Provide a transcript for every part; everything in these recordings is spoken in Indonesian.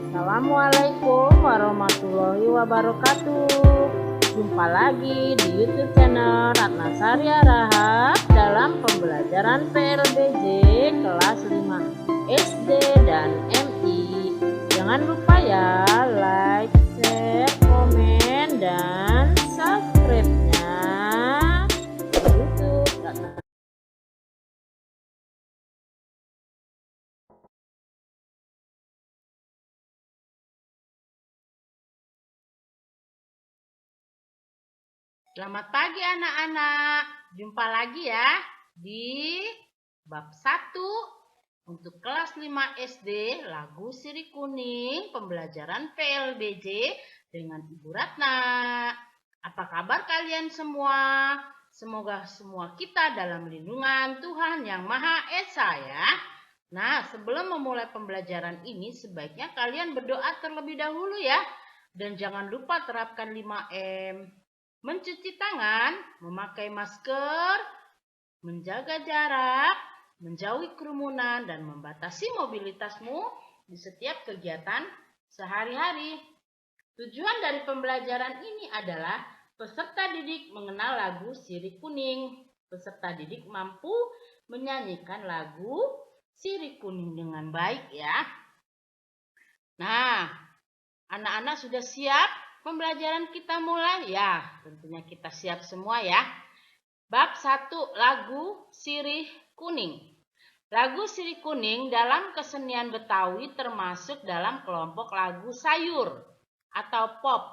Assalamualaikum warahmatullahi wabarakatuh. Jumpa lagi di YouTube channel Ratna Sari Arahat dalam pembelajaran PLBJ kelas 5 SD dan MI. Jangan lupa ya, like, share, komen, dan subscribe-nya di YouTube Ratna. Selamat pagi anak-anak. Jumpa lagi ya di bab 1 untuk kelas 5 SD lagu Sirih Kuning pembelajaran PLBJ dengan Ibu Ratna. Apa kabar kalian semua? Semoga semua kita dalam lindungan Tuhan Yang Maha Esa ya. Nah, sebelum memulai pembelajaran ini sebaiknya kalian berdoa terlebih dahulu ya. Dan jangan lupa terapkan 5M. Mencuci tangan, memakai masker, menjaga jarak, menjauhi kerumunan, dan membatasi mobilitasmu di setiap kegiatan sehari-hari. Tujuan dari pembelajaran ini adalah peserta didik mengenal lagu Sirih Kuning. Peserta didik mampu menyanyikan lagu Sirih Kuning dengan baik ya. Nah, anak-anak sudah siap? Pembelajaran kita mulai ya, tentunya kita siap semua ya. Bab 1 lagu Sirih Kuning. Lagu Sirih Kuning dalam kesenian Betawi termasuk dalam kelompok lagu sayur atau pop.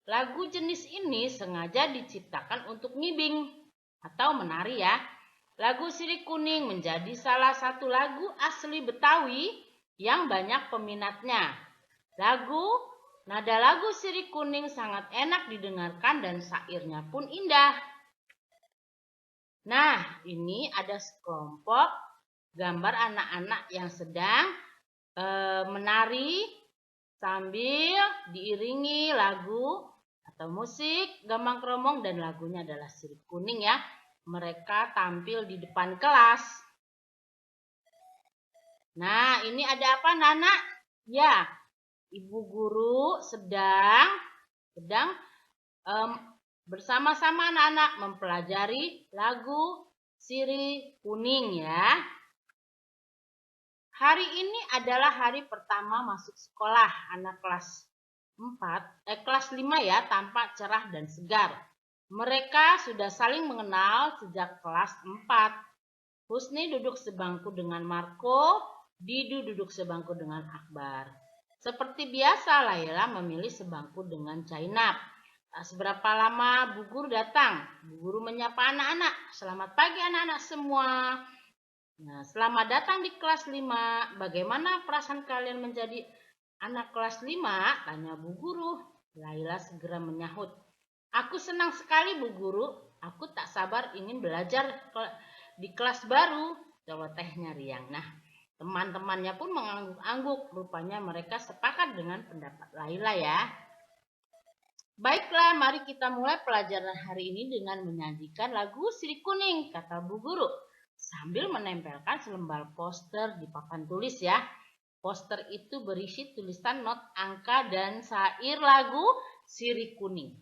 Lagu jenis ini sengaja diciptakan untuk ngibing atau menari ya. Lagu Sirih Kuning menjadi salah satu lagu asli Betawi yang banyak peminatnya. Nada lagu Sirih Kuning sangat enak didengarkan dan syairnya pun indah. Nah, ini ada sekelompok gambar anak-anak yang sedang menari sambil diiringi lagu atau musik gambang kromong dan lagunya adalah Sirih Kuning ya. Mereka tampil di depan kelas. Nah, ini ada apa Nana? Ya, Ibu guru sedang bersama-sama anak-anak mempelajari lagu Sirih Kuning ya. Hari ini adalah hari pertama masuk sekolah anak kelas 5 ya, tampak cerah dan segar. Mereka sudah saling mengenal sejak kelas 4. Husni duduk sebangku dengan Marco, Didu duduk sebangku dengan Akbar. Seperti biasa, Laila memilih sebangku dengan Zainab. Tak seberapa lama Bu Guru datang. Bu Guru menyapa anak-anak. Selamat pagi anak-anak semua. Nah, selamat datang di kelas 5. Bagaimana perasaan kalian menjadi anak kelas 5? Tanya Bu Guru. Laila segera menyahut. Aku senang sekali Bu Guru. Aku tak sabar ingin belajar di kelas baru. Celotehnya riang. Nah, teman-temannya pun mengangguk-angguk. Rupanya mereka sepakat dengan pendapat Laila ya. Baiklah, mari kita mulai pelajaran hari ini dengan menyanyikan lagu Sirih Kuning, kata Bu Guru. Sambil menempelkan selembar poster di papan tulis ya. Poster itu berisi tulisan not angka dan syair lagu Sirih Kuning.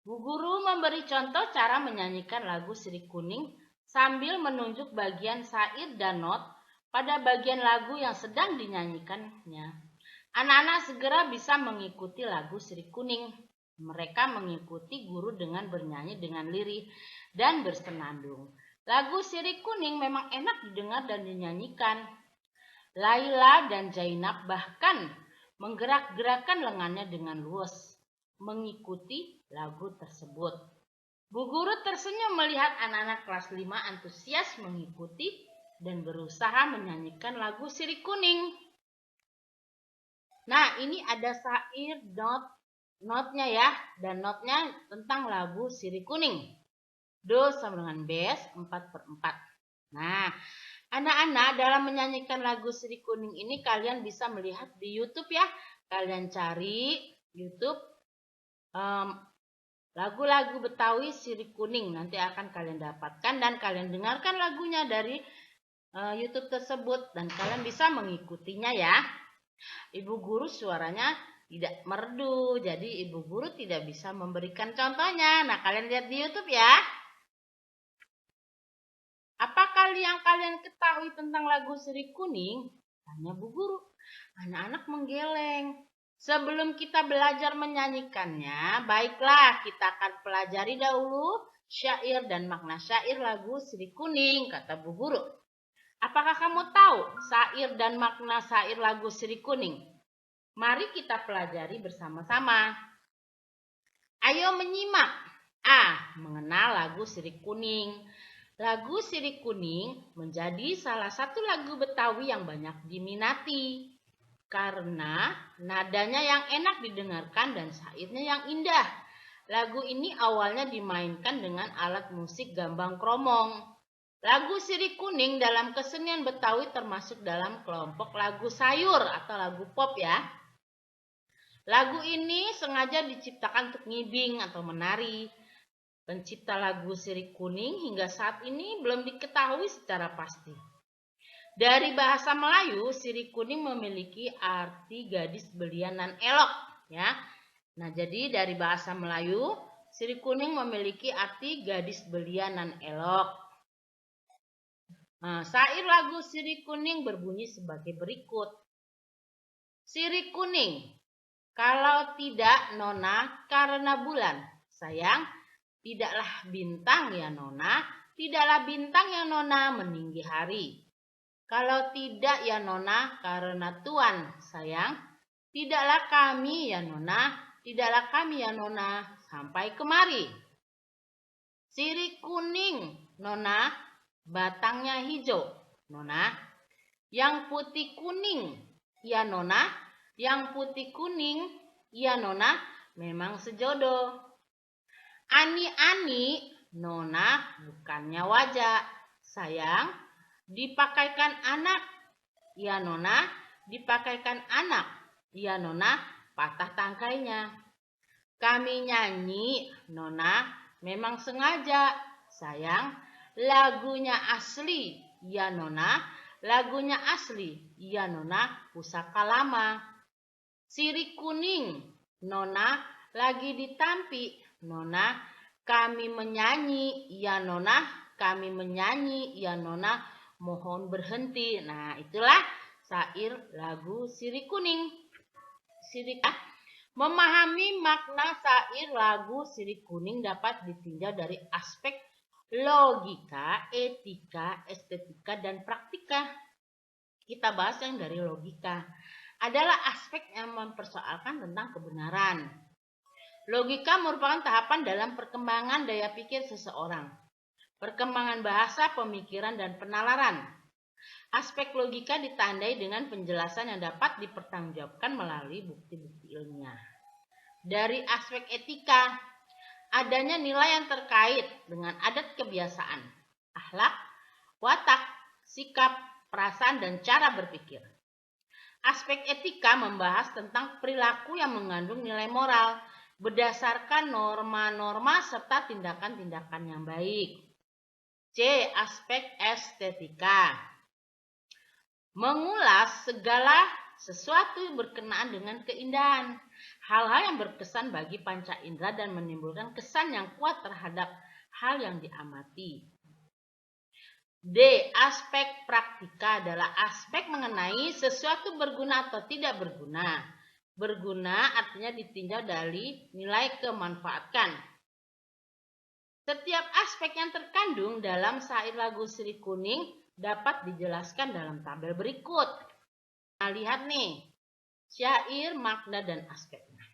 Bu Guru memberi contoh cara menyanyikan lagu Sirih Kuning sambil menunjuk bagian syair dan not pada bagian lagu yang sedang dinyanyikannya. Anak-anak segera bisa mengikuti lagu Sirih Kuning. Mereka mengikuti guru dengan bernyanyi dengan lirih dan bersenandung. Lagu Sirih Kuning memang enak didengar dan dinyanyikan. Laila dan Zainab bahkan menggerak-gerakkan lengannya dengan luas mengikuti lagu tersebut. Bu Guru tersenyum melihat anak-anak kelas 5 antusias mengikuti dan berusaha menyanyikan lagu Sirih Kuning. Nah, ini ada syair notnya ya, dan notnya tentang lagu Sirih Kuning. Do sama dengan bes 4/4. Nah, anak-anak dalam menyanyikan lagu Sirih Kuning ini kalian bisa melihat di YouTube ya. Kalian cari YouTube lagu-lagu Betawi Sirih Kuning. Nanti akan kalian dapatkan dan kalian dengarkan lagunya dari YouTube tersebut dan kalian bisa mengikutinya ya. Ibu guru suaranya tidak merdu, jadi ibu guru tidak bisa memberikan contohnya. Nah, kalian lihat di YouTube ya. Apakah yang kalian ketahui tentang lagu Sri Kuning? Tanya Bu Guru. Anak-anak menggeleng. Sebelum kita belajar menyanyikannya, baiklah kita akan pelajari dahulu syair dan makna syair lagu Sri Kuning, kata Bu Guru. Apakah kamu tahu syair dan makna syair lagu Sri Kuning? Mari kita pelajari bersama-sama. Ayo menyimak. A. Mengenal lagu Sri Kuning. Lagu Sri Kuning menjadi salah satu lagu Betawi yang banyak diminati karena nadanya yang enak didengarkan dan syairnya yang indah. Lagu ini awalnya dimainkan dengan alat musik gambang kromong. Lagu Sri Kuning dalam kesenian Betawi termasuk dalam kelompok lagu sayur atau lagu pop ya. Lagu ini sengaja diciptakan untuk ngibing atau menari. Pencipta lagu Sri Kuning hingga saat ini belum diketahui secara pasti. Dari bahasa Melayu, Sri Kuning memiliki arti gadis belian nan elok, ya. Nah, jadi dari bahasa Melayu, Sri Kuning memiliki arti gadis belian nan elok. Nah, syair lagu Sri Kuning berbunyi sebagai berikut. Sri Kuning, kalau tidak nona karena bulan, sayang. Tidaklah bintang ya nona, tidaklah bintang ya nona meninggi hari. Kalau tidak ya nona karena Tuhan sayang, tidaklah kami ya nona, tidaklah kami ya nona sampai kemari. Sri Kuning nona, batangnya hijau nona, yang putih kuning ya nona, yang putih kuning ya nona memang sejodoh. Ani-ani nona bukannya wajah, sayang, dipakaikan anak, ya nona, dipakaikan anak, ya nona, patah tangkainya. Kami nyanyi, nona, memang sengaja, sayang, lagunya asli, ya nona, lagunya asli, ya nona, pusaka lama. Sri Kuning, nona, lagi ditampi, nona, kami menyanyi, ya nona, kami menyanyi, ya nona, mohon berhenti. Nah, itulah syair lagu Sri Kuning. Memahami makna syair lagu Sri Kuning dapat ditinjau dari aspek logika, etika, estetika, dan praktika. Kita bahas yang dari logika. Adalah aspek yang mempersoalkan tentang kebenaran. Logika merupakan tahapan dalam perkembangan daya pikir seseorang, perkembangan bahasa, pemikiran, dan penalaran. Aspek logika ditandai dengan penjelasan yang dapat dipertanggungjawabkan melalui bukti-bukti ilmiah. Dari aspek etika, adanya nilai yang terkait dengan adat kebiasaan, akhlak, watak, sikap, perasaan, dan cara berpikir. Aspek etika membahas tentang perilaku yang mengandung nilai moral, berdasarkan norma-norma serta tindakan-tindakan yang baik. C. Aspek estetika. Mengulas segala sesuatu berkenaan dengan keindahan, hal-hal yang berkesan bagi panca indera dan menimbulkan kesan yang kuat terhadap hal yang diamati. D. Aspek praktika adalah aspek mengenai sesuatu berguna atau tidak berguna. Berguna artinya ditinjau dari nilai kemanfaatkan. Setiap aspek yang terkandung dalam syair lagu Sri Kuning dapat dijelaskan dalam tabel berikut. Nah, lihat nih, syair, makna, dan aspeknya.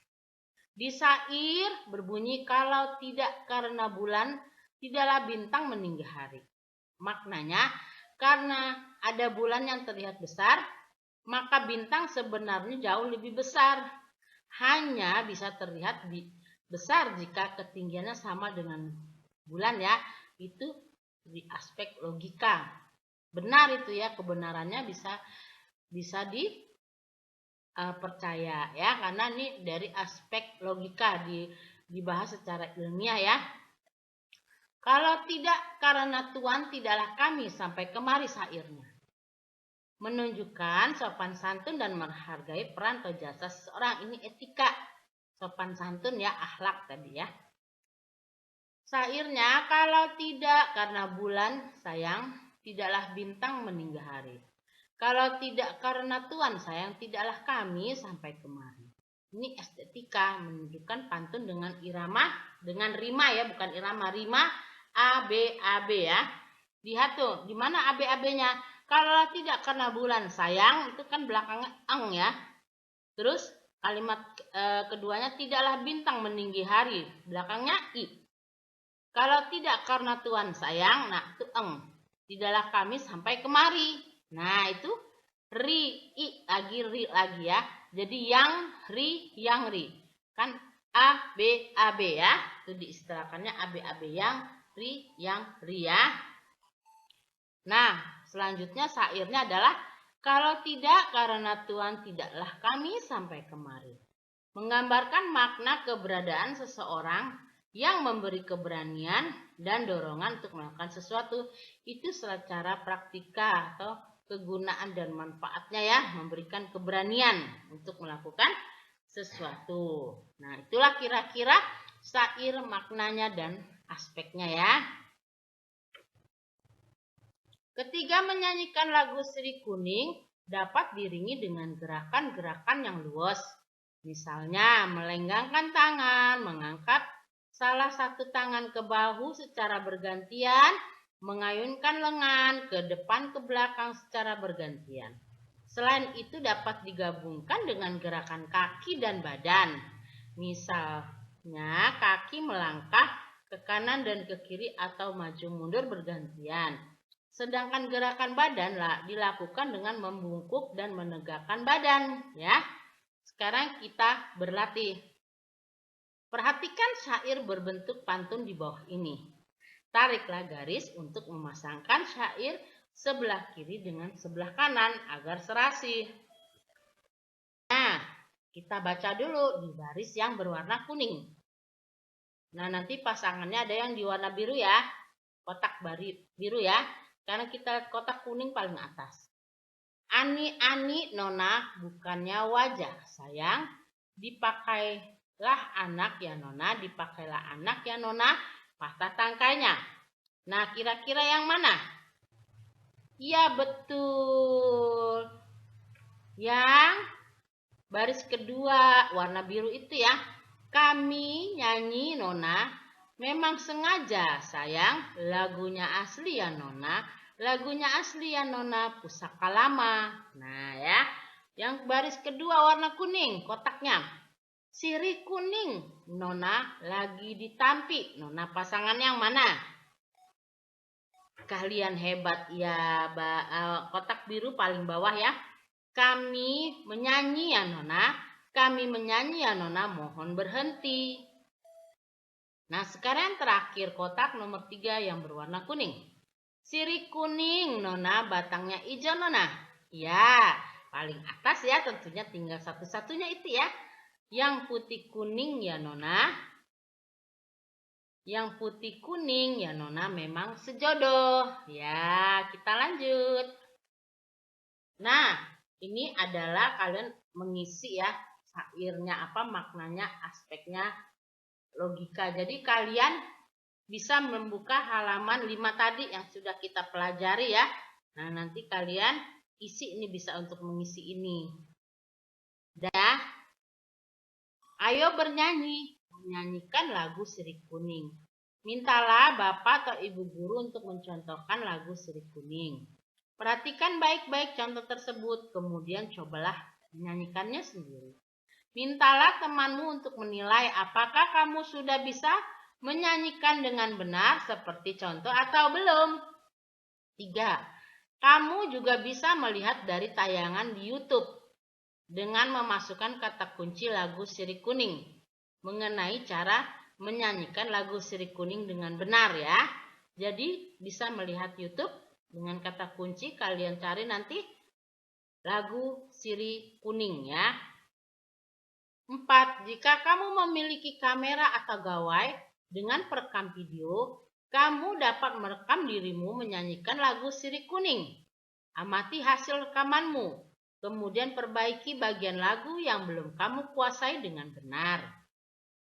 Di syair berbunyi kalau tidak karena bulan, tidaklah bintang meninggi hari. Maknanya, karena ada bulan yang terlihat besar, maka bintang sebenarnya jauh lebih besar. Hanya bisa terlihat besar jika ketinggiannya sama dengan bulan ya. Itu di aspek logika. Benar itu ya, kebenarannya bisa dipercaya ya, karena ini dari aspek logika dibahas secara ilmiah ya. Kalau tidak karena Tuhan, tidaklah kami sampai kemari syairnya. menunjukkan sopan santun dan menghargai peran atau jasa seseorang. Ini etika, sopan santun ya, akhlak tadi ya. Syairnya, kalau tidak karena bulan sayang, tidaklah bintang meninggal hari. Kalau tidak karena Tuhan sayang, tidaklah kami sampai kemari. Ini estetika, menunjukkan pantun dengan irama, dengan rima ya, bukan irama, rima A B ya. Lihat tuh, di mana AB-nya? Kalau tidak karena bulan sayang, itu kan belakangnya eng ya. Terus kalimat keduanya, tidaklah bintang meninggi hari, belakangnya i. Kalau tidak karena Tuhan sayang, nah itu eng. Tidaklah kami sampai kemari. Nah itu ri, i lagi, ri lagi ya. Jadi yang, ri. Kan A, B ya. Itu diistilahkannya AB yang, ri, ya. Nah, selanjutnya syairnya adalah kalau tidak karena Tuhan tidaklah kami sampai kemari. Menggambarkan makna keberadaan seseorang yang memberi keberanian dan dorongan untuk melakukan sesuatu. Itu secara praktika atau kegunaan dan manfaatnya ya, memberikan keberanian untuk melakukan sesuatu. Nah, itulah kira-kira syair maknanya dan aspeknya ya. Ketiga, menyanyikan lagu Sri Kuning dapat diiringi dengan gerakan-gerakan yang luas. Misalnya, melenggangkan tangan, mengangkat salah satu tangan ke bahu secara bergantian, mengayunkan lengan ke depan ke belakang secara bergantian. Selain itu dapat digabungkan dengan gerakan kaki dan badan. Misalnya, kaki melangkah ke kanan dan ke kiri atau maju mundur bergantian. Sedangkan gerakan badan dilakukan dengan membungkuk dan menegakkan badan ya. Sekarang kita berlatih. Perhatikan syair berbentuk pantun di bawah ini. Tariklah garis untuk memasangkan syair sebelah kiri dengan sebelah kanan agar serasi. Nah, kita baca dulu di baris yang berwarna kuning. Nah, nanti pasangannya ada yang di warna biru ya. Kotak biru ya. Karena kita lihat kotak kuning paling atas. Ani nona bukannya wajah sayang, dipakailah anak ya nona, dipakailah anak ya nona, patah tangkainya. Nah, kira-kira yang mana? Iya, betul. Yang baris kedua warna biru itu ya. Kami nyanyi nona, memang sengaja sayang, lagunya asli ya nona, lagunya asli ya nona, pusaka lama. Nah ya, yang baris kedua warna kuning kotaknya. Sirih kuning, nona lagi ditampi, nona pasangan yang mana? Kalian hebat ya, kotak biru paling bawah ya. Kami menyanyi ya nona, kami menyanyi ya nona, mohon berhenti. Nah, sekarang yang terakhir kotak nomor 3 yang berwarna kuning. Sirih kuning, nona, batangnya hijau, nona. Ya, paling atas ya, tentunya tinggal satu-satunya itu ya. Yang putih kuning ya, nona. Yang putih kuning ya, nona, memang sejodoh. Ya, kita lanjut. Nah, ini adalah kalian mengisi ya, syairnya apa, maknanya, aspeknya, logika. Jadi kalian bisa membuka halaman 5 tadi yang sudah kita pelajari ya. Nah, nanti kalian isi ini, bisa untuk mengisi ini. Dah. Ayo bernyanyi, menyanyikan lagu Sirih Kuning. Mintalah Bapak atau Ibu guru untuk mencontohkan lagu Sirih Kuning. Perhatikan baik-baik contoh tersebut, kemudian cobalah menyanyikannya sendiri. Mintalah temanmu untuk menilai apakah kamu sudah bisa menyanyikan dengan benar seperti contoh atau belum. 3. Kamu juga bisa melihat dari tayangan di YouTube dengan memasukkan kata kunci lagu Sirih Kuning mengenai cara menyanyikan lagu Sirih Kuning dengan benar ya. Jadi bisa melihat YouTube dengan kata kunci, kalian cari nanti lagu Sirih Kuning ya. 4. Jika kamu memiliki kamera atau gawai dengan perekam video, kamu dapat merekam dirimu menyanyikan lagu Sirih Kuning. Amati hasil rekamanmu, kemudian perbaiki bagian lagu yang belum kamu kuasai dengan benar.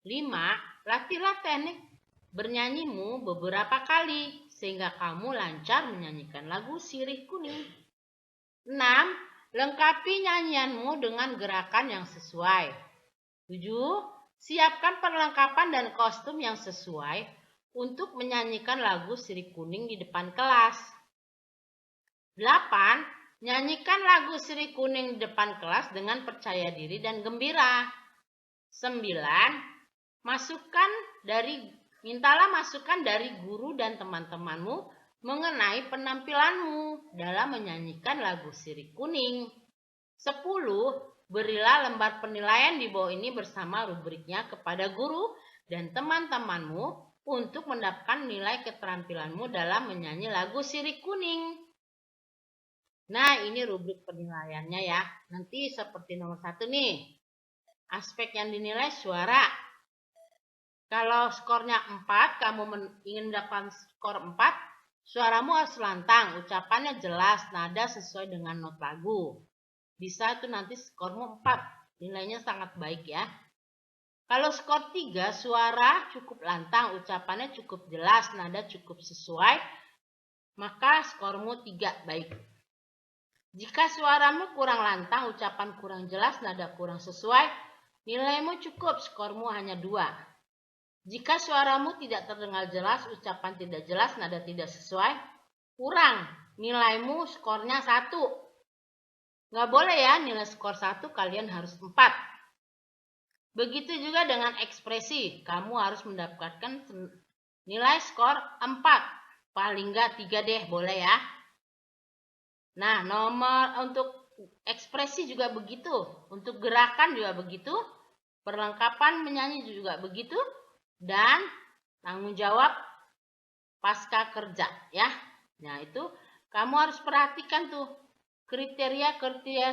5. Latihlah teknik bernyanyimu beberapa kali sehingga kamu lancar menyanyikan lagu Sirih Kuning. 6. Lengkapi nyanyianmu dengan gerakan yang sesuai. 7. Siapkan perlengkapan dan kostum yang sesuai untuk menyanyikan lagu Sirih Kuning di depan kelas. 8. Nyanyikan lagu Sirih Kuning di depan kelas dengan percaya diri dan gembira. 9. Mintalah masukan dari guru dan teman-temanmu mengenai penampilanmu dalam menyanyikan lagu Sirih Kuning. 10. Berilah lembar penilaian di bawah ini bersama rubriknya kepada guru dan teman-temanmu untuk mendapatkan nilai keterampilanmu dalam menyanyi lagu Sirih Kuning. Nah, ini rubrik penilaiannya ya. Nanti seperti nomor 1 nih. Aspek yang dinilai suara. Kalau skornya 4, kamu ingin mendapatkan skor 4, suaramu harus lantang, ucapannya jelas, nada sesuai dengan not lagu. Bisa itu nanti skormu 4, nilainya sangat baik ya. Kalau skor 3, suara cukup lantang, ucapannya cukup jelas, nada cukup sesuai, maka skormu 3 baik. Jika suaramu kurang lantang, ucapan kurang jelas, nada kurang sesuai, nilaimu cukup, skormu hanya 2. Jika suaramu tidak terdengar jelas, ucapan tidak jelas, nada tidak sesuai, kurang, nilaimu skornya 1. Nggak boleh ya, nilai skor 1 kalian harus 4. Begitu juga dengan ekspresi, kamu harus mendapatkan nilai skor 4. Paling nggak 3 deh, boleh ya. Nah, nomor untuk ekspresi juga begitu, untuk gerakan juga begitu, perlengkapan menyanyi juga begitu, dan tanggung jawab pasca kerja ya. Nah, itu kamu harus perhatikan tuh kriteria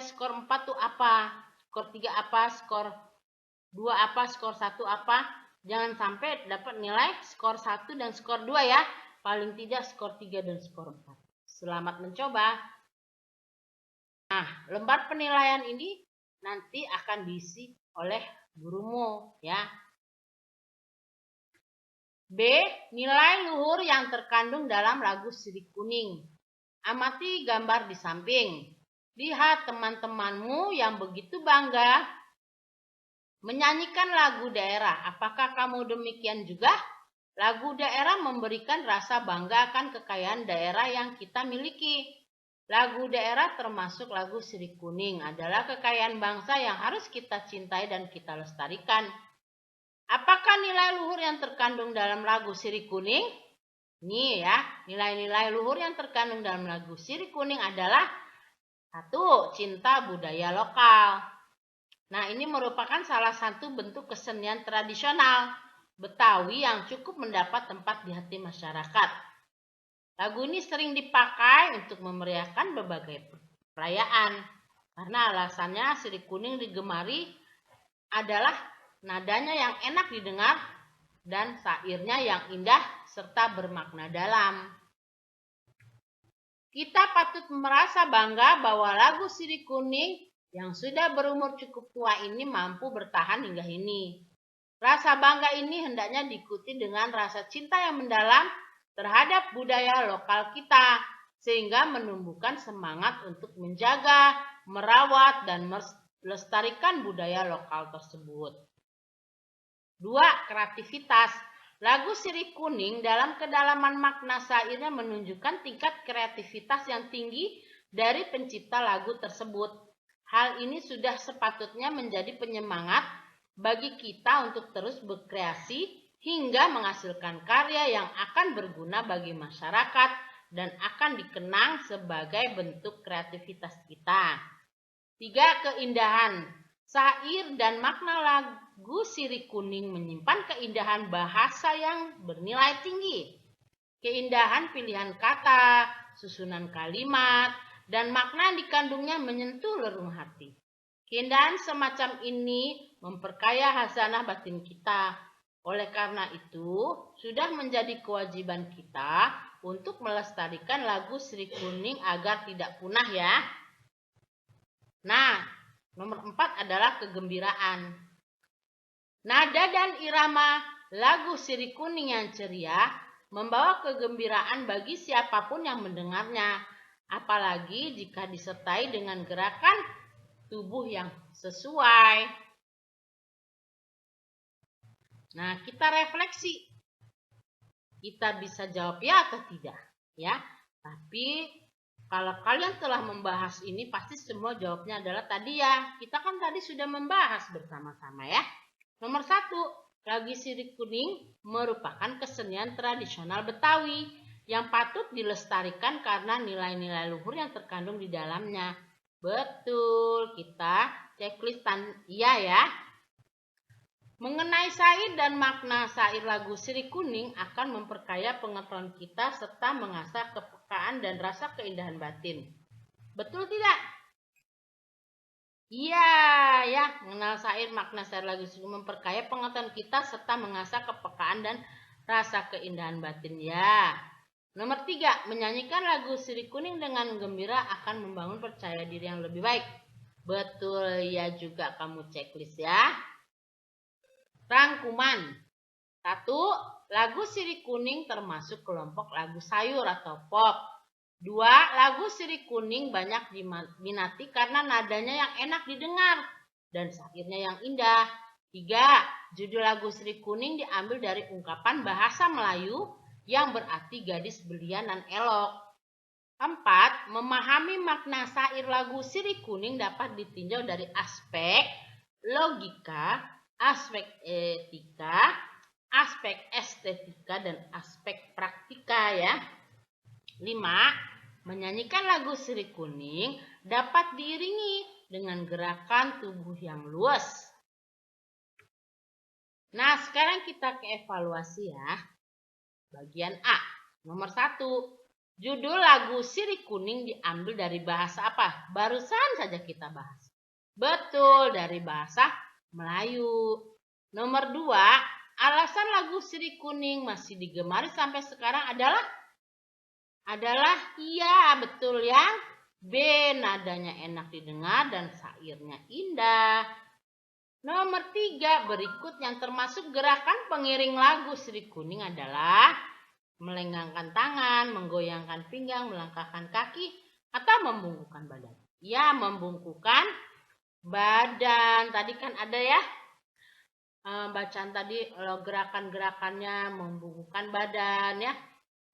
skor 4 tuh apa, skor 3 apa, skor 2 apa, skor 1 apa. Jangan sampai dapat nilai skor 1 dan skor 2 ya. Paling tidak skor 3 dan skor 4. Selamat mencoba. Nah, lembar penilaian ini nanti akan diisi oleh gurumu ya. B. Nilai luhur yang terkandung dalam lagu Sirih Kuning. Amati gambar di samping. Lihat teman-temanmu yang begitu bangga menyanyikan lagu daerah. Apakah kamu demikian juga? Lagu daerah memberikan rasa bangga akan kekayaan daerah yang kita miliki. Lagu daerah termasuk lagu Sirih Kuning adalah kekayaan bangsa yang harus kita cintai dan kita lestarikan. Apakah nilai luhur yang terkandung dalam lagu Sirih Kuning? Nih ya, nilai-nilai luhur yang terkandung dalam lagu Sirih Kuning adalah 1. Cinta budaya lokal. Nah, ini merupakan salah satu bentuk kesenian tradisional Betawi yang cukup mendapat tempat di hati masyarakat. Lagu ini sering dipakai untuk memeriahkan berbagai perayaan. Karena alasannya Sirih Kuning digemari adalah nadanya yang enak didengar dan syairnya yang indah serta bermakna dalam. Kita patut merasa bangga bahwa lagu Sirih Kuning yang sudah berumur cukup tua ini mampu bertahan hingga ini. Rasa bangga ini hendaknya diikuti dengan rasa cinta yang mendalam terhadap budaya lokal kita, sehingga menumbuhkan semangat untuk menjaga, merawat, dan melestarikan budaya lokal tersebut. 2. Kreativitas. Lagu Sirih Kuning dalam kedalaman makna syairnya menunjukkan tingkat kreativitas yang tinggi dari pencipta lagu tersebut. Hal ini sudah sepatutnya menjadi penyemangat bagi kita untuk terus berkreasi hingga menghasilkan karya yang akan berguna bagi masyarakat dan akan dikenang sebagai bentuk kreativitas kita. 3. Keindahan. Syair dan makna lagu Sirih Kuning menyimpan keindahan bahasa yang bernilai tinggi. Keindahan pilihan kata, susunan kalimat, dan makna yang dikandungnya menyentuh relung hati. Keindahan semacam ini memperkaya hazanah batin kita. Oleh karena itu, sudah menjadi kewajiban kita untuk melestarikan lagu Sri Kuning agar tidak punah ya. Nah, nomor 4 adalah kegembiraan. Nada dan irama lagu Sri Kuning yang ceria membawa kegembiraan bagi siapapun yang mendengarnya, apalagi jika disertai dengan gerakan tubuh yang sesuai. Nah, kita refleksi. Kita bisa jawab ya atau tidak, ya. Tapi kalau kalian telah membahas ini, pasti semua jawabnya adalah tadi ya. Kita kan tadi sudah membahas bersama-sama ya. Nomor 1, lagu Sri Kuning merupakan kesenian tradisional Betawi yang patut dilestarikan karena nilai-nilai luhur yang terkandung di dalamnya. Betul, kita checklist iya ya. Mengenai syair dan makna syair lagu Sri Kuning akan memperkaya pengetahuan kita serta mengasah kepekaan dan rasa keindahan batin. Betul tidak? Iya, ya, mengenal syair, makna syair lagu Sri Kuning memperkaya pengetahuan kita serta mengasah kepekaan dan rasa keindahan batin ya. Nomor 3, menyanyikan lagu Sri Kuning dengan gembira akan membangun percaya diri yang lebih baik. Betul ya juga, kamu checklist ya. Rangkuman. 1. Lagu Sri Kuning termasuk kelompok lagu sayur atau pop. 2. Lagu Sri Kuning banyak diminati karena nadanya yang enak didengar dan syairnya yang indah. 3. Judul lagu Sri Kuning diambil dari ungkapan bahasa Melayu yang berarti gadis belian dan elok. 4. Memahami makna syair lagu Sri Kuning dapat ditinjau dari aspek logika, aspek etika, aspek estetika, dan aspek praktika ya. 5. Menyanyikan lagu Sri Kuning dapat diiringi dengan gerakan tubuh yang luas. Nah, sekarang kita ke evaluasi ya. Bagian A. Nomor 1. Judul lagu Sri Kuning diambil dari bahasa apa? Barusan saja kita bahas. Betul, dari bahasa Melayu. Nomor 2, alasan lagu Sri Kuning masih digemari sampai sekarang adalah iya, betul ya. B, nadanya enak didengar dan syairnya indah. Nomor 3, berikut yang termasuk gerakan pengiring lagu Sri Kuning adalah melenggangkan tangan, menggoyangkan pinggang, melangkahkan kaki, atau membungkukkan badan. Ya, membungkukkan badan. Tadi kan ada ya bacaan tadi, gerakan-gerakannya membungkukkan badan ya.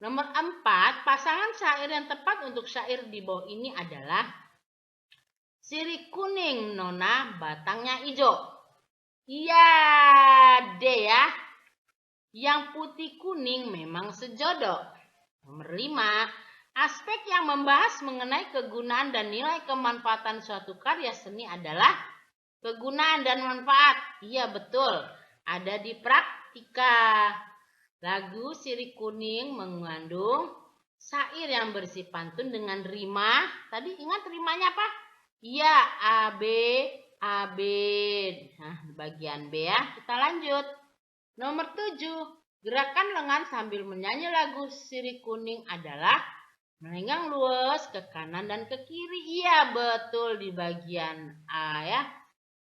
Nomor 4, pasangan syair yang tepat untuk syair di bawah ini adalah Sri Kuning nona batangnya hijau. Iya, D ya. Yang putih kuning memang sejodoh. Nomor 5, aspek yang membahas mengenai kegunaan dan nilai kemanfaatan suatu karya seni adalah kegunaan dan manfaat. Iya betul, ada di praktika. Lagu Sri Kuning mengandung syair yang berisi pantun dengan rima. Tadi ingat rimanya apa? Iya, A, B, A, B. Nah, di bagian B ya. Kita lanjut. Nomor 7, gerakan lengan sambil menyanyi lagu Sri Kuning adalah melenggang luas ke kanan dan ke kiri. Iya, betul di bagian A ya.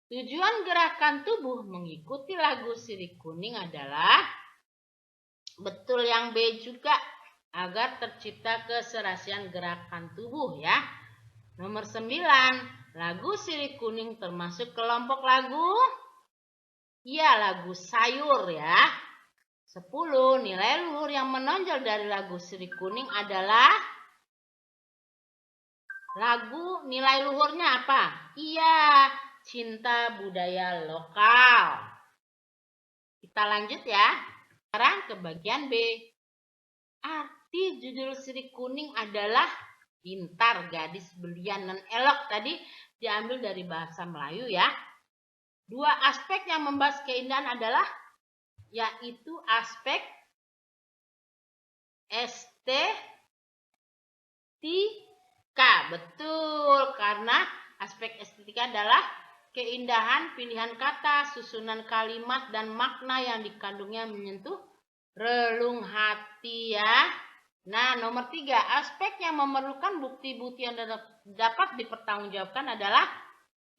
Tujuan gerakan tubuh mengikuti lagu Sri Kuning adalah betul yang B juga, agar tercipta keserasian gerakan tubuh ya. Nomor 9, lagu Sri Kuning termasuk kelompok lagu? Iya, lagu sayur ya. 10, nilai luhur yang menonjol dari lagu Sri Kuning adalah lagu nilai luhurnya apa? Iya, cinta budaya lokal. Kita lanjut ya. Sekarang ke bagian B. Arti judul Sri Kuning adalah pintar, gadis belian dan elok. Tadi diambil dari bahasa Melayu ya. 2 aspek yang membahas keindahan adalah yaitu aspek estetika. Betul, karena aspek estetika adalah keindahan pilihan kata, susunan kalimat, dan makna yang dikandungnya menyentuh relung hati ya. Nah, nomor 3, aspek yang memerlukan bukti-bukti yang dapat dipertanggungjawabkan adalah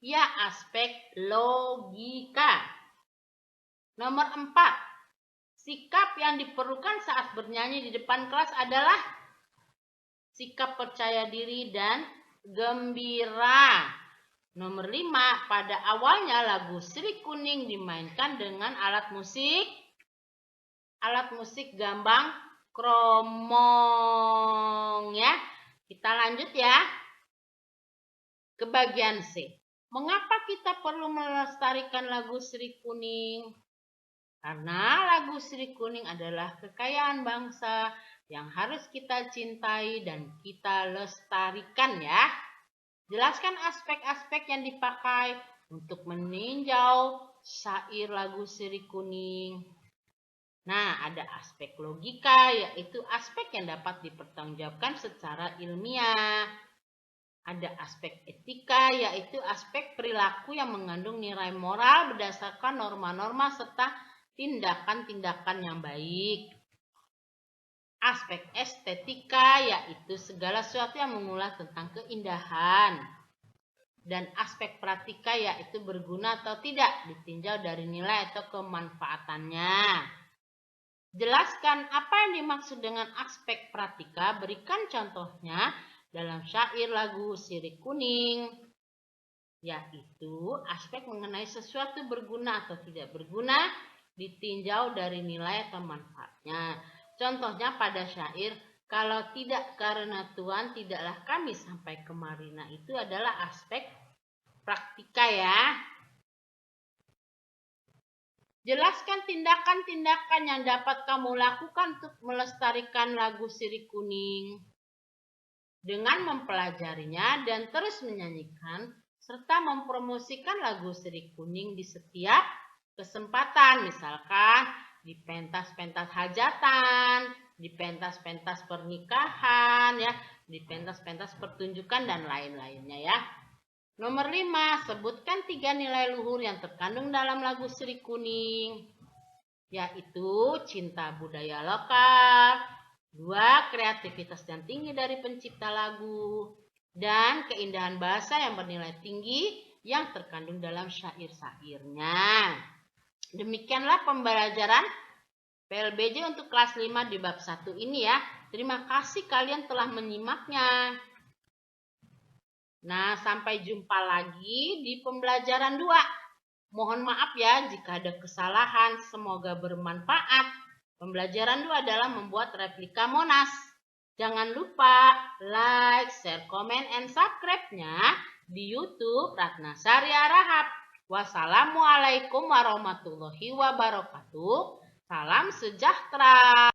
ya aspek logika. Nomor 4, sikap yang diperlukan saat bernyanyi di depan kelas adalah sikap percaya diri dan gembira. Nomor 5, pada awalnya lagu Sri Kuning dimainkan dengan alat musik gambang kromong ya. Kita lanjut ya ke bagian C. Mengapa kita perlu melestarikan lagu Sri Kuning? Karena lagu Sri Kuning adalah kekayaan bangsa yang harus kita cintai dan kita lestarikan ya. Jelaskan aspek-aspek yang dipakai untuk meninjau syair lagu Sri Kuning. Nah, ada aspek logika, yaitu aspek yang dapat dipertanggungjawabkan secara ilmiah. Ada aspek etika, yaitu aspek perilaku yang mengandung nilai moral berdasarkan norma-norma serta tindakan-tindakan yang baik. Aspek estetika, yaitu segala sesuatu yang mengulas tentang keindahan. Dan aspek praktika, yaitu berguna atau tidak, ditinjau dari nilai atau kemanfaatannya. Jelaskan apa yang dimaksud dengan aspek praktika, berikan contohnya dalam syair lagu Sri Kuning. Yaitu aspek mengenai sesuatu berguna atau tidak berguna, ditinjau dari nilai atau manfaatnya. Contohnya pada syair, kalau tidak karena Tuhan tidaklah kami sampai kemari. Nah, itu adalah aspek praktika ya. Jelaskan tindakan-tindakan yang dapat kamu lakukan untuk melestarikan lagu Sri Kuning. Dengan mempelajarinya dan terus menyanyikan, serta mempromosikan lagu Sri Kuning di setiap kesempatan. Misalkan di pentas-pentas hajatan, di pentas-pentas pernikahan, ya, di pentas-pentas pertunjukan dan lain-lainnya ya. Nomor 5, sebutkan 3 nilai luhur yang terkandung dalam lagu Sri Kuning, yaitu cinta budaya lokal, 2, kreativitas yang tinggi dari pencipta lagu, dan keindahan bahasa yang bernilai tinggi yang terkandung dalam syair-syairnya. Demikianlah pembelajaran PLBJ untuk kelas 5 di bab 1 ini ya. Terima kasih kalian telah menyimaknya. Nah, sampai jumpa lagi di pembelajaran 2. Mohon maaf ya jika ada kesalahan, semoga bermanfaat. Pembelajaran 2 adalah membuat replika Monas. Jangan lupa like, share, comment, and subscribe-nya di YouTube Ratna Saria Rahab. Wassalamualaikum warahmatullahi wabarakatuh. Salam sejahtera.